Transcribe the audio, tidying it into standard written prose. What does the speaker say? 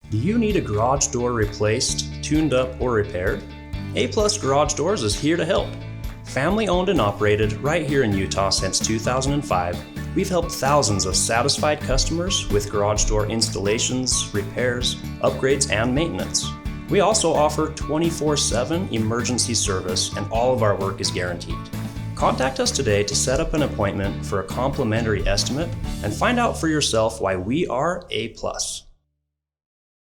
Do you need a garage door replaced, tuned up, or repaired? A Plus Garage Doors is here to help. Family owned and operated right here in Utah since 2005, we've helped thousands of satisfied customers with garage door installations, repairs, upgrades, and maintenance. We also offer 24/7 emergency service, and all of our work is guaranteed. Contact us today to set up an appointment for a complimentary estimate and find out for yourself why we are A+.